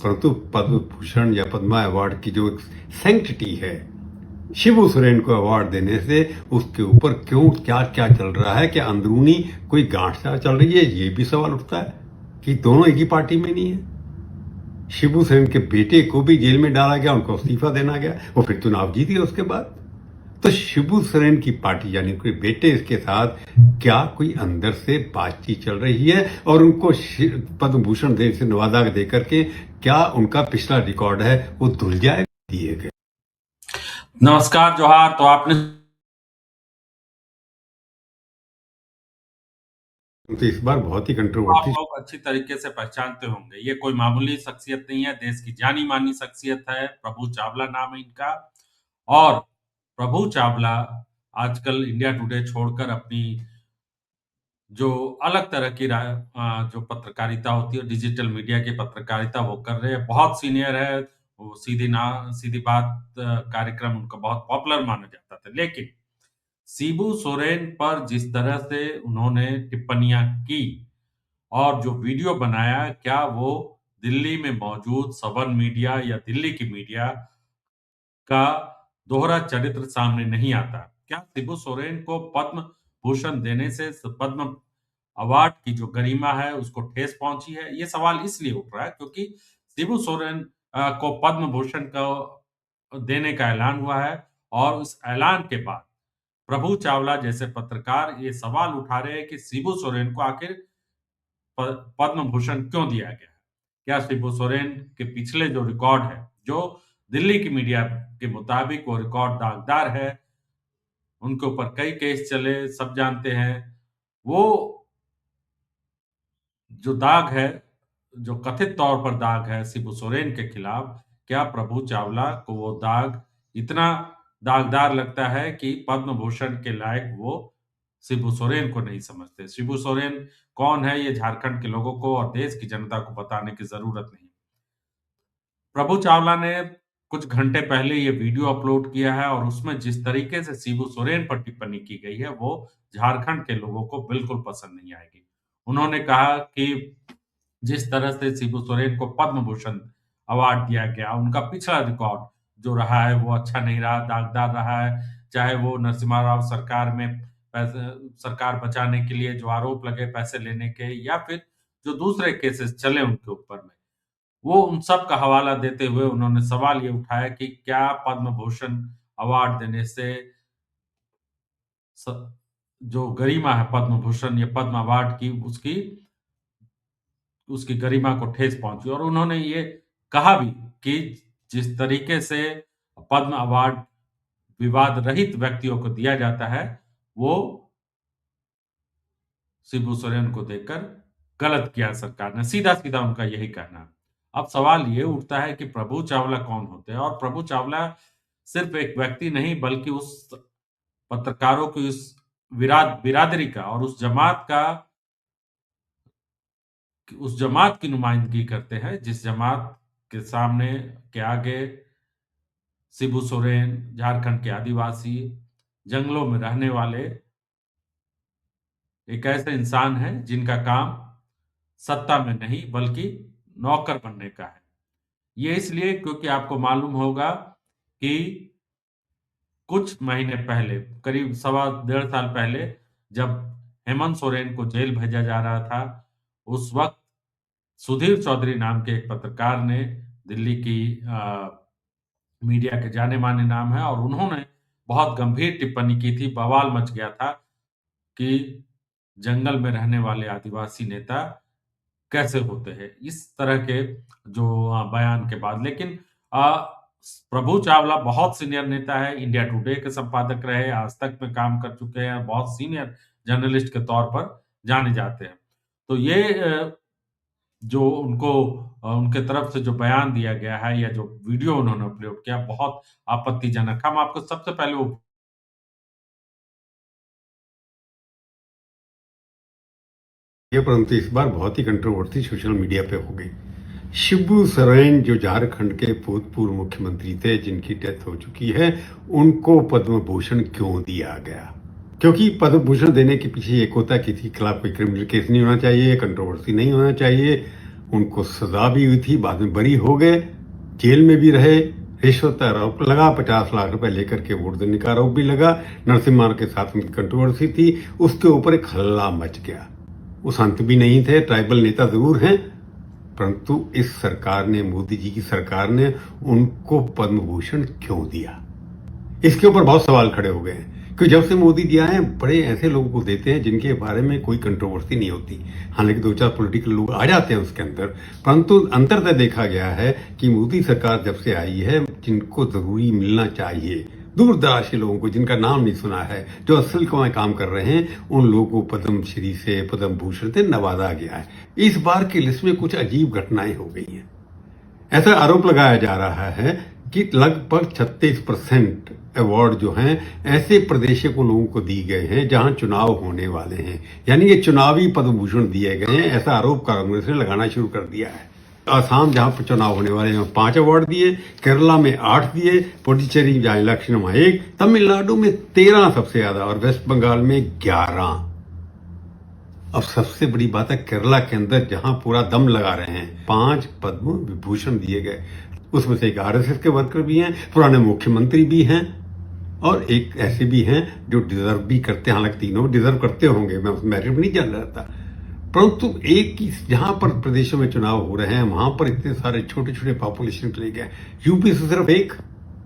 परंतु पद्म भूषण या पद्मा अवार्ड की जो सैंक्टिटी है, शिबू सोरेन को अवार्ड देने से उसके ऊपर क्यों क्या क्या चल रहा है, क्या अंदरूनी कोई गांठछाड़ चल रही है, ये भी सवाल उठता है कि दोनों एक ही पार्टी में नहीं है। शिबू सोरेन के बेटे को भी जेल में डाला गया, उनको इस्तीफा देना गया, वो फिर चुनाव जीत गए उसके बाद। तो शिबू सोरेन की पार्टी यानी कोई बेटे इसके साथ क्या कोई अंदर से बातचीत चल रही है और उनको पद्म भूषण से नवाजा दे करके क्या उनका पिछला रिकॉर्ड है वो धुल जाए दिए गए। नमस्कार, जोहार। तो आपने तो इस बार बहुत ही कंट्रोवर्सी आप लोग अच्छी तरीके से पहचानते होंगे, ये कोई मामूली शख्सियत नहीं है, देश की जानी मानी शख्सियत है। प्रभु चावला नाम है इनका। और प्रभु चावला आजकल इंडिया टुडे छोड़कर अपनी जो अलग तरह की जो पत्रकारिता होती है, डिजिटल मीडिया की पत्रकारिता वो कर रहे हैं। बहुत सीनियर है, वो सीधी बात कार्यक्रम उनका बहुत पॉपुलर माना जाता था। लेकिन शिबू सोरेन पर जिस तरह से उन्होंने टिप्पणियां की और जो वीडियो बनाया, क्या वो दिल्ली में मौजूद सबन मीडिया या दिल्ली की मीडिया का दोहरा चरित्र सामने नहीं आता? क्या शिबू सोरेन को पद्म भूषण देने से पद्म अवार्ड की जो गरिमा है उसको ठेस पहुंची है? ये सवाल इसलिए उठ रहा है क्योंकि शिबू सोरेन को पद्म भूषण को देने का ऐलान हुआ है और उस ऐलान के बाद प्रभु चावला जैसे पत्रकार ये सवाल उठा रहे हैं कि शिबू सोरेन को आखिर पद्म भूषण क्यों दिया गया है? क्या शिबू सोरेन के पिछले जो रिकॉर्ड है, जो दिल्ली की मीडिया के मुताबिक वो रिकॉर्ड दागदार है, उनके ऊपर कई केस चले, सब जानते हैं। वो जो दाग है, जो कथित तौर पर दाग है शिबू सोरेन के खिलाफ, क्या प्रभु चावला को वो दाग इतना दागदार लगता है कि पद्म भूषण के लायक वो शिबू सोरेन को नहीं समझते? शिबू सोरेन कौन है, ये झारखंड के लोगों को और देश की जनता को बताने की जरूरत नहीं। प्रभु चावला ने कुछ घंटे पहले ये वीडियो अपलोड किया है और उसमें जिस तरीके से शिबू सोरेन पर टिप्पणी की गई है, वो झारखंड के लोगों को बिल्कुल पसंद नहीं आएगी। उन्होंने कहा कि जिस तरह से शिबू सोरेन को पद्म भूषण अवार्ड दिया गया, उनका पिछला रिकॉर्ड जो रहा है वो अच्छा नहीं रहा, दागदार रहा है। चाहे वो नरसिम्हा राव सरकार में सरकार बचाने के लिए जो आरोप लगे पैसे लेने के, या फिर जो दूसरे केसेस चले उनके ऊपर में, वो उन सब का हवाला देते हुए उन्होंने सवाल ये उठाया कि क्या पद्म भूषण अवार्ड देने से जो गरिमा है पद्म भूषण या पद्म अवार्ड की, उसकी गरिमा को ठेस पहुंची। और उन्होंने ये कहा भी कि जिस तरीके से पद्म अवार्ड विवाद रहित व्यक्तियों को दिया जाता है, वो शिबू सोरेन को देकर गलत किया सरकार ने, सीधा सीधा उनका यही कहना। अब सवाल ये उठता है कि प्रभु चावला कौन होते हैं? और प्रभु चावला सिर्फ एक व्यक्ति नहीं, बल्कि उस पत्रकारों की उस बिरादरी का और उस जमात की नुमाइंदगी करते हैं जिस जमात के सामने के आगे शिबू सोरेन, झारखंड के आदिवासी, जंगलों में रहने वाले एक ऐसे इंसान हैं जिनका काम सत्ता में नहीं बल्कि नौकर बनने का है। ये इसलिए क्योंकि आपको मालूम होगा कि कुछ महीने पहले, करीब 1.5 पहले, जब हेमंत सोरेन को जेल भेजा जा रहा था, उस वक्त सुधीर चौधरी नाम के एक पत्रकार ने, दिल्ली की मीडिया के जाने माने नाम है, और उन्होंने बहुत गंभीर टिप्पणी की थी। बवाल मच गया था कि जंगल में रहने वाले आदिवासी नेता कैसे होते हैं, इस तरह के जो बयान के बाद। लेकिन प्रभु चावला बहुत सीनियर नेता है, इंडिया टुडे के संपादक रहे, आज तक में काम कर चुके हैं, बहुत सीनियर जर्नलिस्ट के तौर पर जाने जाते हैं। तो ये जो उनके तरफ से जो बयान दिया गया है या जो वीडियो उन्होंने अपलोड किया, बहुत आपत्तिजनक। हम आपको सबसे पहले वो परंतु इस बार बहुत ही कंट्रोवर्सी सोशल मीडिया पे हो गई। शिबू सोरेन जो झारखंड के भूतपूर्व मुख्यमंत्री थे, जिनकी डेथ हो चुकी है, उनको पद्म भूषण क्यों दिया गया? क्योंकि पद्म भूषण देने के पीछे एक होता है किसी के खिलाफ कोई क्रिमिनल केस नहीं होना चाहिए, कंट्रोवर्सी नहीं होना चाहिए, उनको सजा भी हुई थी, बाद में बरी हो गए, जेल में भी रहे, रिश्वत का आरोप लगा, 50 लाख रुपए लेकर के वोट देने का आरोप भी लगा, नरसिम्हा के साथ उनकी कंट्रोवर्सी थी, उसके ऊपर एक हल्ला मच गया। वो संत भी नहीं थे, ट्राइबल नेता जरूर हैं, परंतु इस सरकार ने, मोदी जी की सरकार ने उनको पद्म भूषण क्यों दिया, इसके ऊपर बहुत सवाल खड़े हो गए हैं। क्योंकि जब से मोदी जी आए हैं, बड़े ऐसे लोगों को देते हैं जिनके बारे में कोई कंट्रोवर्सी नहीं होती। हालांकि 2-4 पॉलिटिकल लोग आ जाते हैं उसके अंदर, परंतु अंततः देखा गया है कि मोदी सरकार जब से आई है, जिनको जरूरी मिलना चाहिए, दूर दराज के लोगों को जिनका नाम नहीं सुना है, जो असल काम कर रहे हैं, उन लोगों को पद्म श्री से, पद्म भूषण से नवाजा गया है। इस बार की लिस्ट में कुछ अजीब घटनाएं हो गई हैं। ऐसा आरोप लगाया जा रहा है कि लगभग 36% अवार्ड जो हैं ऐसे प्रदेशों को लोगों को दी गए हैं जहां चुनाव होने वाले हैं, यानी ये चुनावी पद्म भूषण दिए गए हैं। ऐसा आरोप कांग्रेस ने लगाना शुरू कर दिया है। आसाम जहां पर चुनाव होने वाले हैं 5 अवार्ड दिए, केरला में 8 दिए, पुडुचेरी जहां इलेक्शन में 1, तमिलनाडु में 13 सबसे ज्यादा और वेस्ट बंगाल में 11। अब सबसे बड़ी बात है, केरला के अंदर जहां पूरा दम लगा रहे हैं, 5 पद्म विभूषण दिए गए। उसमें से एक आरएसएस के वर्कर भी हैं, पुराने मुख्यमंत्री भी हैं, और एक ऐसे भी हैं जो डिजर्व भी करते हैं। हालांकि तीनों डिजर्व करते होंगे, मैं उस मेरिट में नहीं जान रहा था, परंतु एक ही जहां पर प्रदेशों में चुनाव हो रहे हैं वहां पर इतने सारे छोटे छोटे पॉपुलेशन चले गए। यूपी से सिर्फ एक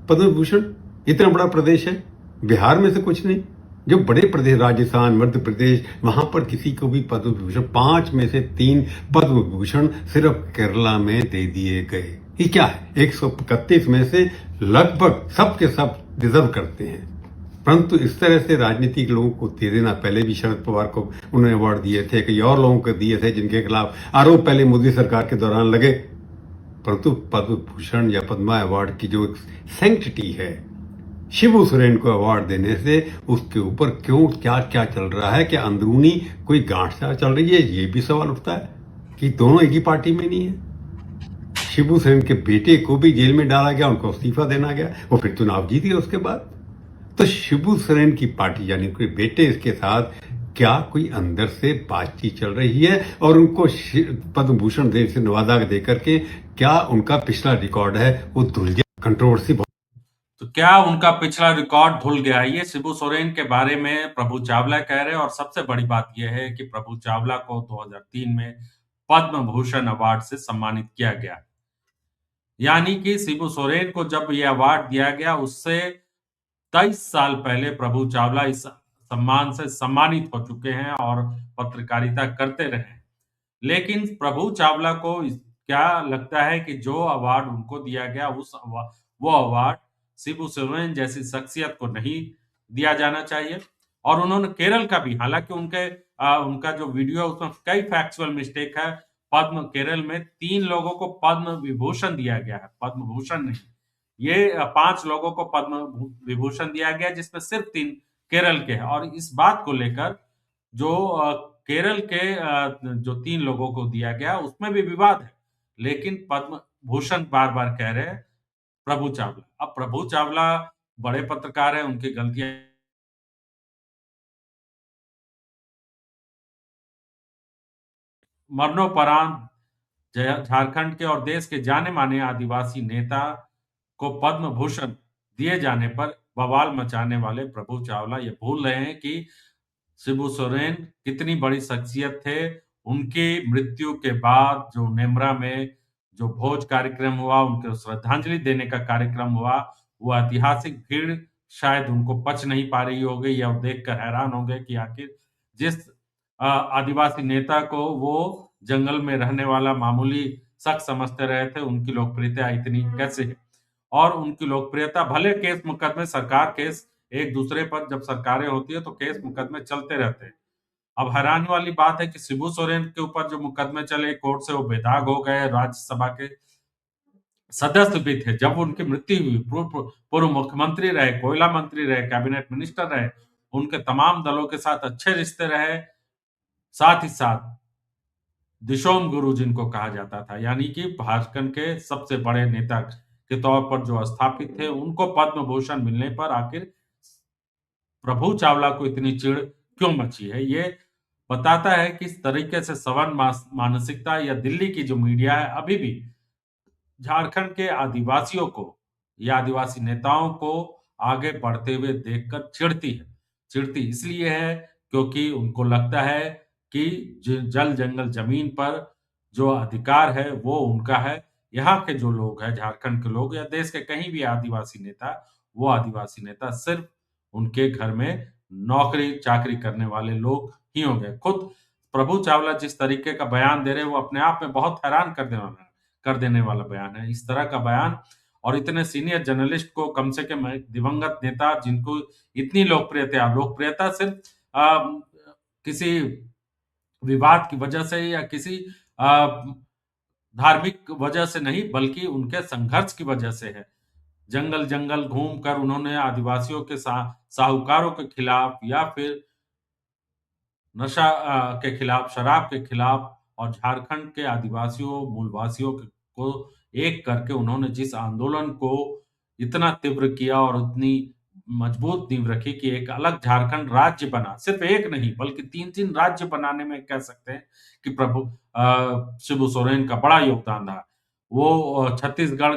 पद्म विभूषण, इतना बड़ा प्रदेश है। बिहार में से कुछ नहीं, जो बड़े प्रदेश राजस्थान, मध्य प्रदेश, वहां पर किसी को भी पद्म विभूषण, 5 में से 3 पद्म विभूषण सिर्फ केरला में दे दिए गए। ये क्या है, 131 में से लगभग सब के सब डिजर्व करते हैं, परंतु इस तरह से राजनीतिक लोगों को दे देना। पहले भी शरद पवार को उन्होंने अवार्ड दिए थे, कई और लोगों को दिए थे जिनके खिलाफ आरोप पहले मोदी सरकार के दौरान लगे, परंतु पद्म भूषण या पद्मा अवार्ड की जो सैंक्टिटी है, शिबू सोरेन को अवार्ड देने से उसके ऊपर क्यों क्या क्या चल रहा है, क्या अंदरूनी कोई गांठछाड़ चल रही है, ये भी सवाल उठता है कि दोनों एक ही पार्टी में नहीं है। शिबू सोरेन के बेटे को भी जेल में डाला गया, उनको इस्तीफा देना गया, वो फिर चुनाव जीत गए उसके बाद। तो शिबू सोरेन की पार्टी यानी कोई बेटे, इसके साथ क्या कोई अंदर से बातचीत चल रही है, और उनको पद्म भूषण से नवाजा दे करके क्या उनका पिछला रिकॉर्ड है वो धुल गया। कंट्रोवर्सी। तो क्या उनका पिछला रिकॉर्ड धुल गया, ये शिबू सोरेन के बारे में प्रभु चावला कह रहे हैं। और सबसे बड़ी बात यह है कि प्रभु चावला को 2003 में पद्म भूषण अवार्ड से सम्मानित किया गया, यानी कि शिबू सोरेन को जब यह अवार्ड दिया गया उससे 23 साल पहले प्रभु चावला इस सम्मान से सम्मानित हो चुके हैं और पत्रकारिता करते रहे। लेकिन प्रभु चावला को क्या लगता है कि जो अवार्ड उनको दिया गया वो अवार्ड शिबू सोरेन जैसी शख्सियत को नहीं दिया जाना चाहिए। और उन्होंने केरल का भी, हालांकि उनका जो वीडियो है उसमें कई फैक्चुअल मिस्टेक है। पद्म केरल में 3 लोगों को पद्म विभूषण दिया गया है, पद्म भूषण नहीं। ये 5 लोगों को पद्म विभूषण दिया गया जिसमें सिर्फ 3 केरल के हैं। और इस बात को लेकर जो केरल के जो 3 लोगों को दिया गया उसमें भी विवाद है, लेकिन पद्म भूषण बार बार कह रहे हैं प्रभु चावला। अब प्रभु चावला बड़े पत्रकार हैं, उनकी गलतियां मरणोपरांत झारखंड के और देश के जाने माने आदिवासी नेता को पद्म भूषण दिए जाने पर बवाल मचाने वाले प्रभु चावला ये भूल रहे हैं कि शिबू सोरेन कितनी बड़ी शख्सियत थे। उनकी मृत्यु के बाद जो नेमरा में जो भोज कार्यक्रम हुआ, उनको श्रद्धांजलि देने का कार्यक्रम हुआ, वो ऐतिहासिक भीड़ शायद उनको पच नहीं पा रही होगी या देखकर हैरान होंगे कि आखिर जिस आदिवासी नेता को वो जंगल में रहने वाला मामूली शख्स समझते रहे थे, उनकी लोकप्रियता इतनी कैसे है। और उनकी लोकप्रियता, भले केस मुकदमे, सरकार केस, एक दूसरे पर जब सरकारें होती है तो केस मुकदमे चलते रहते हैं। अब हैरानी वाली बात है कि शिबू सोरेन के ऊपर जो मुकदमे चले कोर्ट से, वो बेदाग हो गए। राज्यसभा के सदस्य भी थे जब उनकी मृत्यु हुई, पूर्व मुख्यमंत्री रहे, कोयला मंत्री रहे, कैबिनेट मिनिस्टर रहे, उनके तमाम दलों के साथ अच्छे रिश्ते रहे। साथ ही साथ दिशोम गुरु जिनको कहा जाता था, यानी कि झारखंड के सबसे बड़े नेता के तौर पर जो स्थापित थे, उनको पद्म भूषण मिलने पर आखिर प्रभु चावला को इतनी चिढ़ क्यों मची है, ये बताता है कि इस तरीके से सवर्ण मानसिकता या दिल्ली की जो मीडिया है अभी भी झारखंड के आदिवासियों को या आदिवासी नेताओं को आगे बढ़ते हुए देखकर चिढ़ती है। चिढ़ती इसलिए है क्योंकि उनको लगता है कि जल जंगल जमीन पर जो अधिकार है वो उनका है। यहाँ के जो लोग हैं झारखंड के लोग या देश के कहीं भी आदिवासी नेता, वो आदिवासी नेता सिर्फ उनके घर में नौकरी-चाकरी करने वाले लोग ही होंगे। खुद प्रभु चावला जिस तरीके का बयान दे रहे हैं वो अपने आप में बहुत हैरान कर देने वाला बयान है। इस तरह का बयान और इतने सीनियर जर्नलिस्ट को कम से कम एक दिवंगत नेता जिनको इतनी लोकप्रियता सिर्फ किसी विवाद की वजह से या किसी धार्मिक वजह से नहीं बल्कि उनके संघर्ष की वजह से है। जंगल-जंगल घूमकर उन्होंने आदिवासियों के साहूकारों के खिलाफ या फिर नशा के खिलाफ, शराब के खिलाफ और झारखंड के आदिवासियों, मूलवासियों को एक करके उन्होंने जिस आंदोलन को इतना तीव्र किया और इतनी मजबूत नींव रखी कि एक अलग झारखंड राज्य बना। सिर्फ एक नहीं बल्कि 3-3 राज्य बनाने में कह सकते हैं कि शिबू सोरेन का बड़ा योगदान रहा। वो छत्तीसगढ़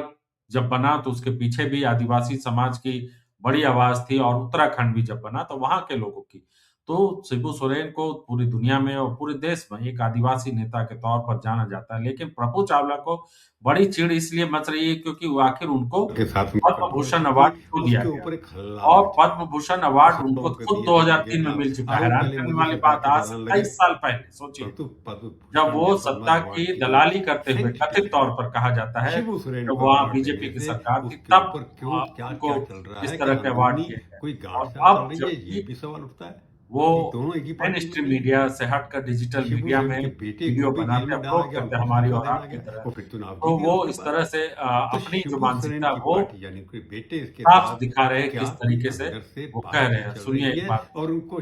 जब बना तो उसके पीछे भी आदिवासी समाज की बड़ी आवाज़ थी और उत्तराखंड भी जब बना तो वहाँ के लोगों की। तो शिबू सोरेन को पूरी दुनिया में और पूरे देश में एक आदिवासी नेता के तौर पर जाना जाता है। लेकिन प्रभु चावला को बड़ी चिढ़ इसलिए मच रही है क्योंकि वो आखिर उनको के साथ में पद्म कटौती भूषण की, अवार्ड क्यों दिया उसके गया? ऊपर एक हल्ला और मचा। पद्म भूषण अवार्ड कुछ उनको लोगों को खुद दिया गया 2003 में था। मिल चुका है। आरोप हैरान पहले करने मोदी वाली सरकार बात के आज दौरान लगे, 27 साल पहले सोचिए, परंतु पद्म जब भूषण वो या पद्मा सत्ता अवार्ड की की जो दलाली करते हुए सैंक्टिटी कथित है, तौर पर कहा जाता है, शिबू सोरेन जब को वहाँ अवार्ड बीजेपी देने की से सरकार थी उसके तब ऊपर क्यों क्या उनको क्या चल रहा इस है कि तरह के अवार्ड अंदरूनी दिए गए। कोई और गांठ चल अब रही है, ये जबकि भी सवाल उठता है वो कि दोनों एक ही मेन पार्टी में स्ट्रीम नहीं है। मीडिया से हटकर डिजिटल शिबू मीडिया सोरेन में के बेटे को वीडियो भी जेल बनाते में डाला अप्रोच गया, करते उनको हमारी इस्तीफा और देना आपकी गया, तरह। वो फिर चुनाव तो जीत गया वो उसके इस बाद। तरह से तो अपनी जो शिबू सोरेन मानसिकता की वो पार्टी यानी उनके बेटे इसके साफ साथ दिखा रहे हैं क्या किस कोई तरीके से अंदर से वो कह रहे बातचीत हैं। चल सुनिए रही एक है बार। और उनको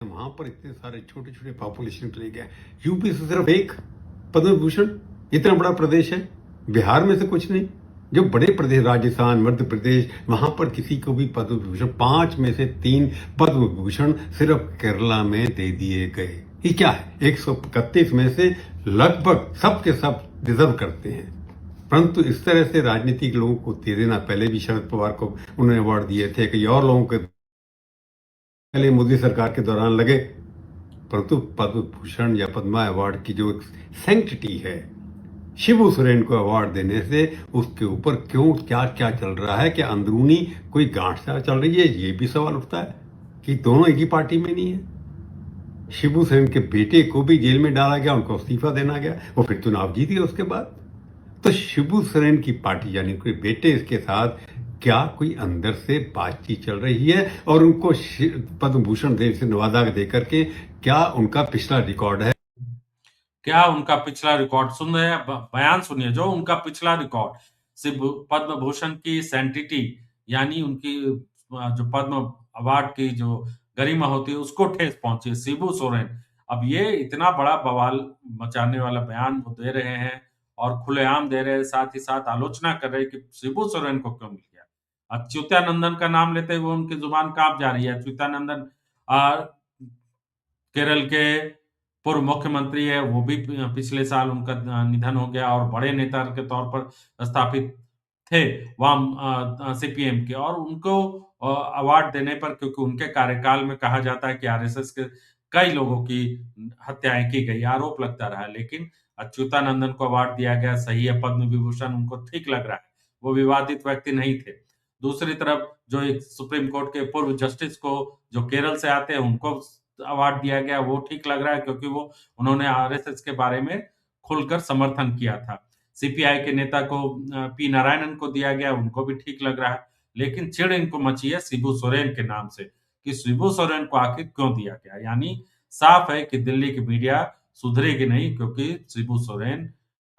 वहां पर इतने सारे छोटे छोटे पॉपुलेशन चले गए। यूपी से सिर्फ एक पद्म विभूषण, इतना बड़ा प्रदेश है, बिहार में से कुछ नहीं। जो बड़े प्रदेश राजस्थान, मध्य प्रदेश, वहां पर किसी को भी पद्म विभूषण, 5 में से 3 पद्म विभूषण सिर्फ केरला में दे दिए गए। ये क्या है? 131 में से लगभग सब के सब डिजर्व करते हैं, परंतु इस तरह से राजनीतिक लोगों को दे देना, पहले भी शरद पवार को उन्होंने अवार्ड दिए थे, कई और लोगों के पहले मोदी सरकार के दौरान लगे, परंतु पद्म भूषण या पद्मा अवार्ड की जो सैंक्टिटी है, शिबू सोरेन को अवार्ड देने से उसके ऊपर क्यों क्या क्या चल रहा है कि अंदरूनी कोई गांठ चल रही है, ये भी सवाल उठता है कि दोनों एक ही पार्टी में नहीं है। शिबू सोरेन के बेटे को भी जेल में डाला गया, उनको इस्तीफा देना गया, वो फिर चुनाव जीत गए उसके बाद। तो शिबू सोरेन की पार्टी यानी कोई बेटे इसके साथ क्या कोई अंदर से बातचीत चल रही है और उनको पद्म भूषण से नवाजा दे करके क्या उनका पिछला रिकॉर्ड है? क्या उनका पिछला रिकॉर्ड सुन रहे हैं? बयान सुनिए जो उनका पिछला रिकॉर्ड सिर्फ पद्म भूषण की सैंटिटी यानी उनकी जो पद्म अवार्ड की जो गरिमा होती है उसको ठेस पहुंची है। शिबू सोरेन अब ये इतना बड़ा बवाल मचाने वाला बयान वो दे रहे हैं और खुलेआम दे रहे हैं, साथ ही साथ आलोचना कर रहे हैं कि शिबू सोरेन को क्यों मिल गया। अच्युतानंदन का नाम लेते हुए उनकी जुबान कांप जा रही है। अच्युतानंदन केरल के पूर्व मुख्यमंत्री है, वो भी पिछले साल उनका निधन हो गया और बड़े नेता के तौर पर स्थापित थे वाम सीपीएम के और उनको अवार्ड देने पर क्योंकि उनके कार्यकाल में कहा जाता है कि आरएसएस के कई लोगों की हत्याएं की गई, आरोप लगता रहा। लेकिन अच्युतानंदन को अवार्ड दिया गया, सही है, पद्म विभूषण उनको ठीक लग रहा है, वो विवादित व्यक्ति नहीं थे। दूसरी तरफ जो एक सुप्रीम कोर्ट के पूर्व जस्टिस को जो केरल से आते हैं उनको अवार्ड दिया गया, वो ठीक लग रहा है क्योंकि वो उन्होंने आरएसएस के बारे में खुलकर समर्थन किया था। सीपीआई के नेता को पी नारायणन को दिया गया, उनको भी ठीक लग रहा है। लेकिन चिढ़ इनको मची है शिबू सोरेन के नाम से कि शिबू सोरेन को आखिर क्यों दिया गया? यानी साफ है कि दिल्ली की मीडिया सुधरेगी नहीं क्योंकि शिबू सोरेन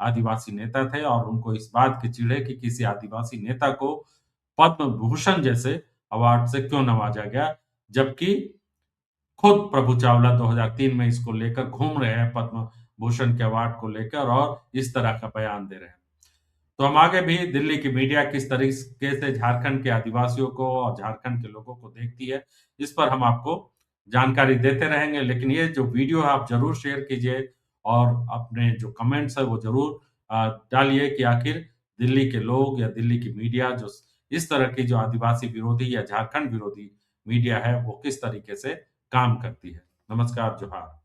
आदिवासी नेता थे और उनको इस बात की चिढ़ है कि किसी आदिवासी नेता को पद्म भूषण जैसे अवार्ड से क्यों नवाजा गया, जबकि खुद प्रभु चावला 2003 में इसको लेकर घूम रहे हैं पद्म भूषण के अवार्ड को लेकर और इस तरह का बयान दे रहे हैं। तो हम आगे भी दिल्ली की मीडिया किस तरीके से झारखंड के आदिवासियों को और झारखंड के लोगों को देखती है, इस पर हम आपको जानकारी देते रहेंगे, लेकिन ये जो वीडियो है आप ज़रूर शेयर कीजिए और अपने जो कमेंट्स है वो ज़रूर डालिए कि आखिर दिल्ली के लोग या दिल्ली की मीडिया जो इस तरह की जो आदिवासी विरोधी या झारखंड विरोधी मीडिया है, वो किस तरीके से काम करती है। नमस्कार, जोहार।